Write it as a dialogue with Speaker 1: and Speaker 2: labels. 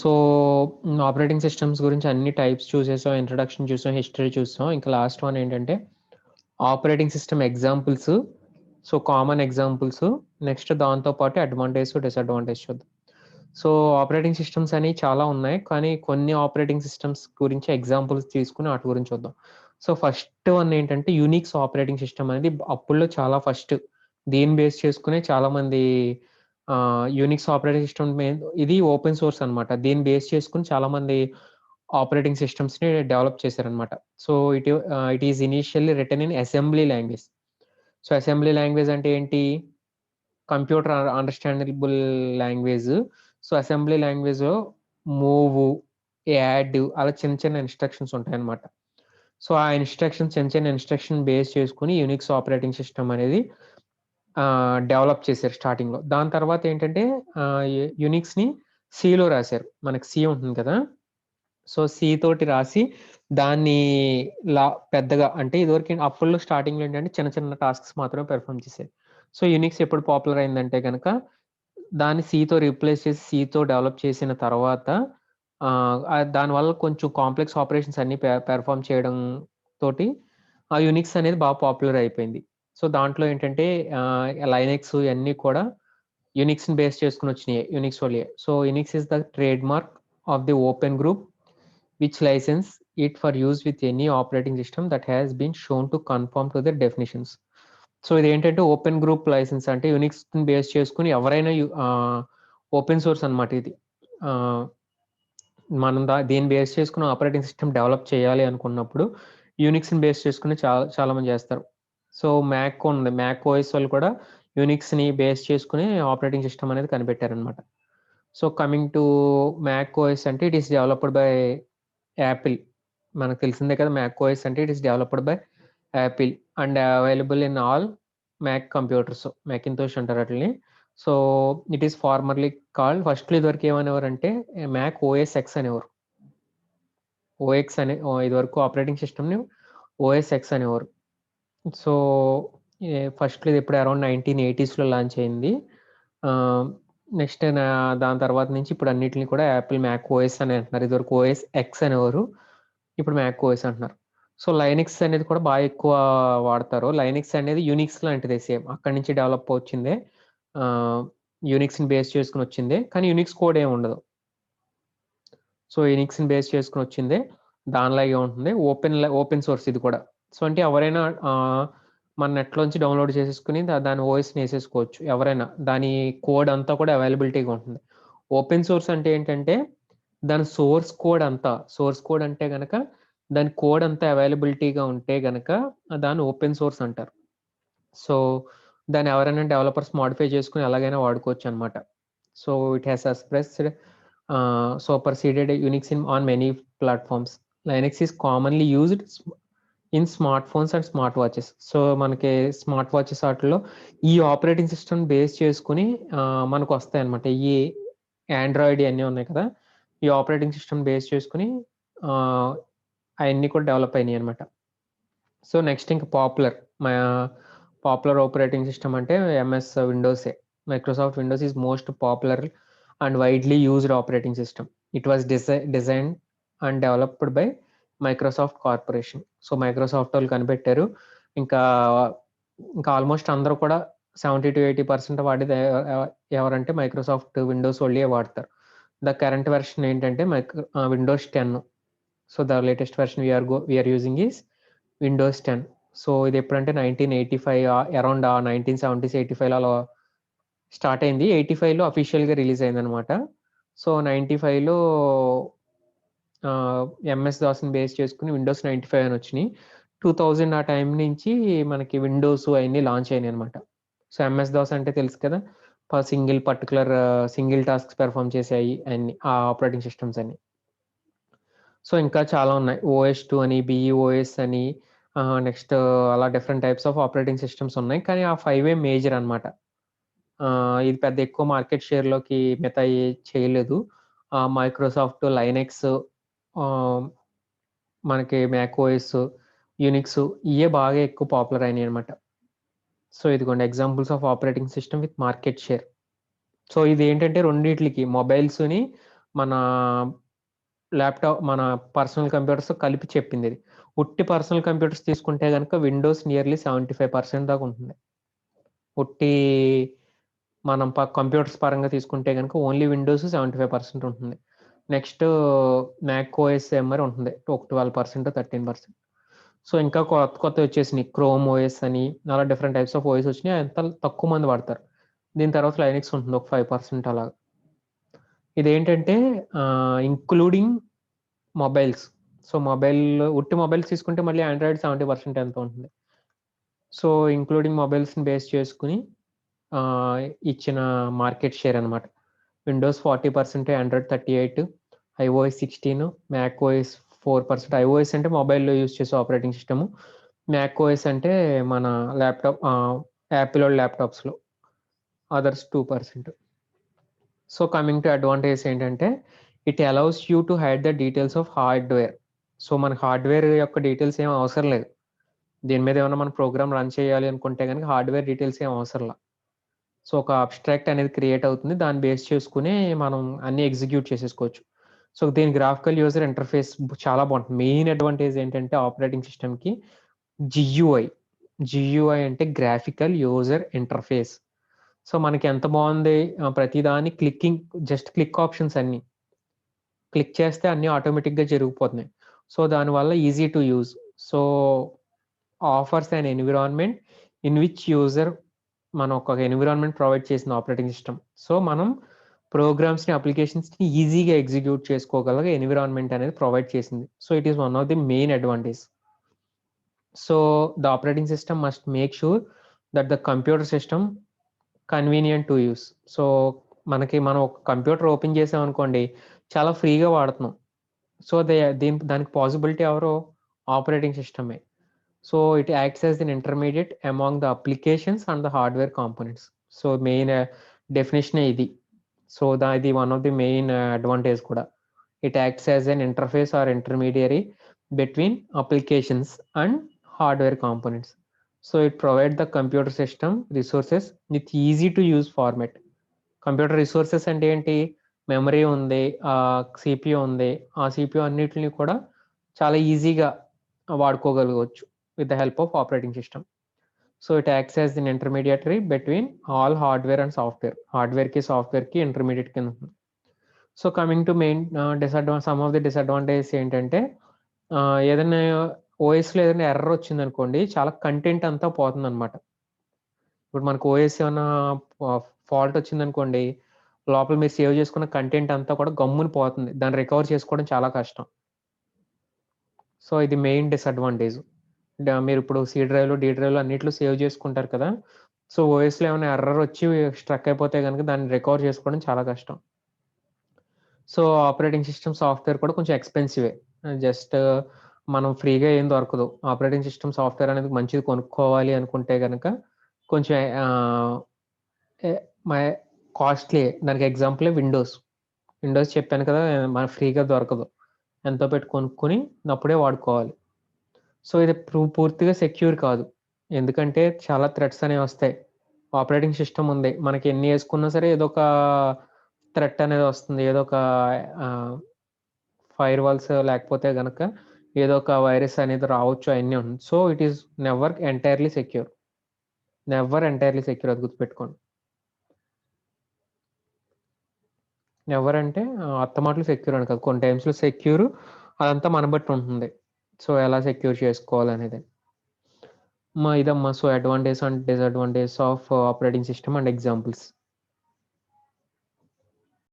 Speaker 1: So operating systems గురించి అన్ని types చూసేసాం, introduction చూసాం, హిస్టరీ చూసాం. ఇంకా లాస్ట్ వన్ ఏంటంటే operating system examples. So common examples, next దాంతో పాటు అడ్వాంటేజ్ డిసడ్వాంటేజ్ చూద్దాం. సో ఆపరేటింగ్ సిస్టమ్స్ అని చాలా ఉన్నాయి, కానీ కొన్ని ఆపరేటింగ్ సిస్టమ్స్ గురించి ఎగ్జాంపుల్స్ తీసుకుని వాటి గురించి చూద్దాం. సో ఫస్ట్ వన్ ఏంటంటే యూనిక్స్ ఆపరేటింగ్ సిస్టమ్ అనేది అప్పుల్లో చాలా ఫస్ట్ దీన్ని బేస్ చేసుకునే చాలా మంది యూనిక్స్ ఆపరేటింగ్ సిస్టమ్ ఇది ఓపెన్ సోర్స్ అనమాట. దీన్ని బేస్ చేసుకుని చాలా మంది ఆపరేటింగ్ సిస్టమ్స్ ని డెవలప్ చేశారనమాట. So it is initially return in assembly language. So assembly language అంటే ఏంటి? Computer understandable language. So assembly language లో మూవ్, యాడ్ అలా చిన్న చిన్న ఇన్స్ట్రక్షన్స్ ఉంటాయన్నమాట. సో ఆ చిన్న ఇన్స్ట్రక్షన్ బేస్ చేసుకుని యూనిక్స్ ఆపరేటింగ్ సిస్టమ్ అనేది డెవలప్ చేశారు స్టార్టింగ్ లో. దాని తర్వాత ఏంటంటే యూనిక్స్ ని సిలో రాశారు. మనకి సి ఉంటుంది కదా, సో సి తోటి రాసి దాన్ని పెద్దగా అంటే ఇదివరకు అప్పుల్లో స్టార్టింగ్ లో ఏంటంటే చిన్న చిన్న టాస్క్స్ మాత్రమే పెర్ఫామ్ చేసేది. సో యూనిక్స్ ఎప్పుడు పాపులర్ అయిందంటే కనుక దాన్ని సితో రీప్లేస్ చేసి సితో డెవలప్ చేసిన తర్వాత దానివల్ల కొంచెం కాంప్లెక్స్ ఆపరేషన్స్ అన్ని పెర్ఫామ్ చేయడం తోటి ఆ యూనిక్స్ అనేది బాగా పాపులర్ అయిపోయింది. సో దాంట్లో ఏంటంటే లైనెక్స్ ఇవన్నీ కూడా యూనిక్స్ ని బేస్ చేసుకుని వచ్చినాయి, యూనిక్స్ వల్లే. So Unix is the trade mark of the open group which license it for use with any operating system that has been shown to conform to the definitions. So ఇది ఏంటంటే open group licence అంటే Unix base చేసుకుని ఎవరైనా open source అనమాట ఇది. మనం దీన్ని base చేసుకుని ఆపరేటింగ్ సిస్టమ్ డెవలప్ చేయాలి అనుకున్నప్పుడు యూనిక్స్ ని బేస్ చేసుకుని చాలా చాలా మంది చేస్తారు. సో మ్యాక్ ఉంది, మ్యాక్ ఓఎస్ వాళ్ళు కూడా యూనిక్స్ ని బేస్ చేసుకుని ఆపరేటింగ్ సిస్టమ్ అనేది కనిపెట్టారనమాట. So coming to Mac OS అంటే it is developed by Apple. మనకు తెలిసిందే కదా, మ్యాక్ ఓఎస్ అంటే it is developed by Apple and available in all Mac computers, Macintosh అంటారు వాటిని. So it is formerly called, ఫస్ట్లో ఇదివరకు ఏమనేవారు అంటే మ్యాక్ ఓఎస్ ఎక్స్ అనేవారు. ఓఎక్స్ అనే ఇదివరకు ఆపరేటింగ్ సిస్టమ్ని ఓఎస్ ఎక్స్ అనేవారు. సో ఫస్ట్లో ఇది ఇప్పుడు అరౌండ్ 1980s లాంచ్ అయింది. నెక్స్ట్ దాని తర్వాత నుంచి ఇప్పుడు అన్నిటిని కూడా యాపిల్ మ్యాక్ ఓఎస్ అని అంటున్నారు. ఇదివరకు ఓఎస్ ఎక్స్ అనేవారు, ఇప్పుడు మ్యాక్ ఓఎస్ అంటున్నారు. సో లైనిక్స్ అనేది కూడా బాగా ఎక్కువ వాడతారు. లైనిక్స్ అనేది యూనిక్స్ లాంటిదే, సేమ్ అక్కడి నుంచి డెవలప్ వచ్చిందే, యూనిక్స్ని బేస్ చేసుకుని వచ్చిందే, కానీ యూనిక్స్ కోడ్ ఏమి ఉండదు. సో యూనిక్స్ని బేస్ చేసుకుని వచ్చిందే దానిలాగే ఉంటుంది. ఓపెన్ సోర్స్ ఇది కూడా. సో అంటే ఎవరైనా మన నెట్లోంచి డౌన్లోడ్ చేసేసుకుని దాని ఓఎస్ని వేసేసుకోవచ్చు ఎవరైనా. దాని కోడ్ అంతా కూడా అవైలబిలిటీగా ఉంటుంది. ఓపెన్ సోర్స్ అంటే ఏంటంటే దాని సోర్స్ కోడ్ అంటే గనక దాని కోడ్ అంతా అవైలబిలిటీగా ఉంటే గనక దాన్ని ఓపెన్ సోర్స్ అంటారు. సో దాన్ని ఎవరైనా డెవలపర్స్ మాడిఫై చేసుకుని ఎలాగైనా వాడుకోవచ్చు అనమాట. So it has suppressed superseded Unix on many platforms. Linux is commonly used in smartphones and smartwatches. So మనకి స్మార్ట్ వాచెస్ వాటిలో ఈ ఆపరేటింగ్ సిస్టమ్ బేస్ చేసుకుని మనకు వస్తాయి అనమాట. ఈ ఆండ్రాయిడ్ అన్నీ ఉన్నాయి కదా, ఈ ఆపరేటింగ్ సిస్టమ్ బేస్ చేసుకుని అవన్నీ కూడా డెవలప్ అయినాయి అనమాట. సో నెక్స్ట్ ఇంకా పాపులర్ ఆపరేటింగ్ సిస్టమ్ అంటే ఎంఎస్ విండోసే. Microsoft Windows is most popular and widely used operating system. It was designed and developed by Microsoft corporation. So Microsoft వాళ్ళు కనిపెట్టారు. ఇంకా ఆల్మోస్ట్ అందరూ కూడా 70-80% వాడేది ఎవరంటే మైక్రోసాఫ్ట్ విండోస్ వాళ్ళే వాడతారు. ద కరెంట్ వెర్షన్ ఏంటంటే Windows 10. So the latest version we are using is Windows 10. So ఇది ఎప్పుడంటే 1985 అరౌండ్ 1970s-85 అలా స్టార్ట్ అయింది. 85లో అఫీషియల్గా రిలీజ్ అయింది అనమాట. సో 95లో ఎంఎస్ దాస్ని బేస్ చేసుకుని విండోస్ 95 అని వచ్చినాయి. 2000 ఆ టైం నుంచి మనకి విండోస్ అవన్నీ లాంచ్ అయినాయి అనమాట. సో ఎంఎస్ దాస్ అంటే తెలుసు కదా, సింగిల్ టాస్క్స్ పెర్ఫామ్ చేసాయి అన్ని ఆ ఆపరేటింగ్ సిస్టమ్స్ అన్ని. సో ఇంకా చాలా ఉన్నాయి, OS2 అని, BEOS అని, నెక్స్ట్ అలా different types of operating systems ఉన్నాయి. కానీ ఆ 5 మేజర్ అనమాట. ఇది పెద్ద ఎక్కువ మార్కెట్ షేర్లోకి మిగతా చేయలేదు. మైక్రోసాఫ్ట్, లైనెక్స్, మనకి మ్యాక్ ఓఎస్, యూనిక్స్ ఇవే బాగా ఎక్కువ పాపులర్ అయినాయి అనమాట. సో ఇదిగోండి examples of operating system with market share. So ఇది ఏంటంటే రెండిట్లకి మొబైల్స్ని మన ల్యాప్‌టాప్ మన పర్సనల్ కంప్యూటర్స్‌తో కలిపి చెప్పింది ఇది. ఉట్టి పర్సనల్ కంప్యూటర్స్ తీసుకుంటే గనుక విండోస్ నియర్లీ 75% దాకా ఉంటుంది. ఉట్టి మనం కంప్యూటర్స్ పరంగా తీసుకుంటే గనుక ఓన్లీ విండోస్ 75% ఉంటుంది. నెక్స్ట్ మ్యాక్ ఓఎస్ మరి ఉంటుంది. ఒక 12%, 13%. సో, ఇంకా కొత్తవి వచ్చేసినాయి. క్రోమ్ ఓఎస్ అని అలా డిఫరెంట్ టైప్స్ ఆఫ్ ఓఎస్ వచ్చినాయి. అంతా తక్కువ మంది వాడతారు. దీని తర్వాత లైనక్స్ ఉంటుంది. ఒక 5% అలాగా. ఇదేంటంటే ఇంక్లూడింగ్ మొబైల్స్. సో, ఉట్టి మొబైల్స్ తీసుకుంటే మళ్ళీ ఆండ్రాయిడ్ 70% ఎంతో ఉంటుంది. సో, ఇంక్లూడింగ్ మొబైల్స్‌ని బేస్ చేసుకొని ఇచ్చిన మార్కెట్ షేర్ అనమాట. Windows 40%, Android 38, iOS 16, Mac OS 4%. IOS అంటే మొబైల్‌లో యూజ్ చేసే ఆపరేటింగ్ సిస్టమ్. మ్యాక్ ఓఎస్ అంటే మన యాపిలోళ్ళ ల్యాప్‌టాప్స్‌లో. Others 2%. So, coming to advantages ఏంటంటే, it allows you to hide the details of hardware. So, మనకు హార్డ్‌వేర్ యొక్క డీటెయిల్స్ ఏమి అవసరం లేదు. దీని మీద ఏమన్నా మనం ప్రోగ్రామ్ రన్ చేయాలి అనుకుంటే గనుక హార్డ్‌వేర్ డీటెయిల్స్ ఏమి అవసరంలా. సో, ఒక అబ్స్ట్రాక్ట్ అనేది క్రియేట్ అవుతుంది. దాన్ని బేస్ చేసుకొని మనం అన్నీ ఎగ్జిక్యూట్ చేసేసుకోవచ్చు. సో, దీని గ్రాఫికల్ యూజర్ ఇంటర్ఫేస్ చాలా బావుంటుంది. మెయిన్ అడ్వాంటేజ్ ఏంటంటే ఆపరేటింగ్ సిస్టమ్‌కి జియూఐ. జియూఐ అంటే గ్రాఫికల్ యూజర్ ఇంటర్ఫేస్. సో, మనకి ఎంత బావుంది ప్రతిదాన్ని జస్ట్ క్లిక్ ఆప్షన్స్ అన్నీ. క్లిక్ చేస్తే అన్నీ ఆటోమేటిక్‌గా జరిగిపోతున్నాయి. సో, దానివల్ల easy to use. So, offers an environment in which user మనం ఒక ఎన్విరాన్మెంట్ ప్రొవైడ్ చేసింది ఆపరేటింగ్ సిస్టమ్. సో, మనం ప్రోగ్రామ్స్‌ని, అప్లికేషన్స్‌ని ఈజీగా ఎగ్జిక్యూట్ చేసుకోగల ఎన్విరాన్మెంట్ అనేది ప్రొవైడ్ చేసింది. So, it is one of the main advantage. So, the operating system must make sure that the computer system convenient to use. So, మనం ఒక computer open చేసామనుకోండి, చాలా ఫ్రీగా వాడుతున్నాం. సో, దానికి పాసిబిలిటీ ఎవరు? ఆపరేటింగ్ సిస్టమే. So, it acts as an intermediate among the applications and the hardware components. So, main డెఫినిషనే ఇది. సో, ఇది one of the main advantage కూడా. It acts as an interface or intermediary between applications and hardware components. So, it provide the computer system resources with easy to use format. Computer resources అంటే ఏంటి? Memory ఉంది, CPU ఉంది. ఆ CPU అన్నిటిని కూడా చాలా ఈజీగా వాడుకోగలగవచ్చు with the help of operating system. So, it acts as an intermediatory between all hardware and software. హార్డ్‌వేర్‌కి, సాఫ్ట్‌వేర్‌కి ఇంటర్మీడియేట్ కింద ఉంటుంది. So, coming to main some of the disadvantages ఏంటంటే ఏదైనా ఓఎస్‌లో ఏదైనా ఎర్రర్ వచ్చిందనుకోండి, చాలా కంటెంట్ అంతా పోతుందనమాట. ఇప్పుడు మనకు ఓఎస్ ఏమన్నా ఫాల్ట్ వచ్చిందనుకోండి, లోపల మీరు సేవ్ చేసుకున్న కంటెంట్ అంతా కూడా గమ్మున పోతుంది. దాన్ని రికవర్ చేసుకోవడం చాలా కష్టం. సో, ఇది మెయిన్ డిసడ్వాంటేజ్. మీరిప్పుడు సి డ్రైవ్‌లో, డి డ్రైవ్‌లో అన్నిట్లో సేవ్ చేసుకుంటారు కదా! సో, ఓఎస్‌లో ఏమైనా ఎర్రర్ వచ్చి స్ట్రక్ అయిపోతే గనుక దాన్ని రికవర్ చేసుకోవడం చాలా కష్టం. సో, ఆపరేటింగ్ సిస్టమ్ సాఫ్ట్‌వేర్ కూడా కొంచెం ఎక్స్‌పెన్సివే. జస్ట్ మనం ఫ్రీగా ఏం దొరకదు. ఆపరేటింగ్ సిస్టమ్ సాఫ్ట్‌వేర్ అనేది మంచిది కొనుక్కోవాలి అనుకుంటే గనక కొంచెం ఎ మై కాస్ట్‌లీయే. దానికి ఎగ్జాంపులే విండోస్. విండోస్ చెప్పాను కదా! మనకు ఫ్రీగా దొరకదు. ఎంతో పెట్టి కొనుక్కొని అప్పుడే వాడుకోవాలి. సో, ఇది పూర్తిగా సెక్యూర్ కాదు. ఎందుకంటే చాలా థ్రెట్స్ అనేవొస్తాయి. ఆపరేటింగ్ సిస్టమ్ ఉంది. మనకి ఎన్ని యేసుకున్నా సరే ఏదో ఒక థ్రెట్ అనేది వస్తుంది. ఏదో ఒక ఆహ్, ఫైర్ వాల్స్ లేకపోతే గనక ఏదో ఒక వైరస్ అనేది రావచ్చు అయన్నీ ఉన్నాయి. So, it is never entirely secure. Never entirely secure అది గుర్తుపెట్టుకోండి. నెవర్ అంటే అత్తమాట్లు సెక్యూర్ అని కాదు. కొన్ని టైమ్స్‌లో సెక్యూరు అదంతా మన బట్టి ఉంటుంది. సో, ఎలా సెక్యూర్ చేసుకోవాలనేది. ఇదమ్మా. So, advantage and disadvantages of operating system and examples.